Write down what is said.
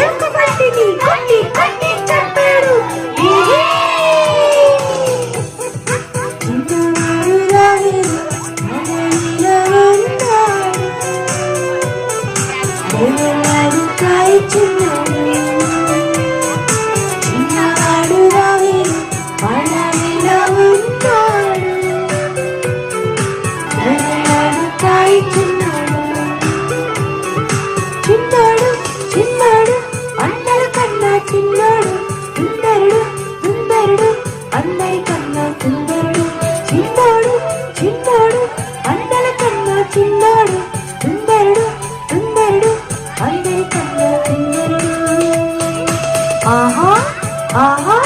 ఎలుక బంటిని కొట్టి కొట్టి చంపాడు. చిన్నవాడు రాహేలు అడవిలో ఉన్నాడు. ఎవరాడు కాయిచున్నాడు. చిన్నవాడు రాహేలు అడవిలో ఉన్నాడు. ఎవరాడు కాయిచున్నాడు. చిన్నాడు చిన్నాడు అందరికన్నా చిన్నాడు. సుందరుడు సుందరుడు అందరికన్నా సుందరుడు. చిన్నాడు చిన్నాడు అందరికన్నా చిన్నాడు. సుందరుడు సుందరుడు అందరికన్నా సుందరుడు. ఆహా ఆహా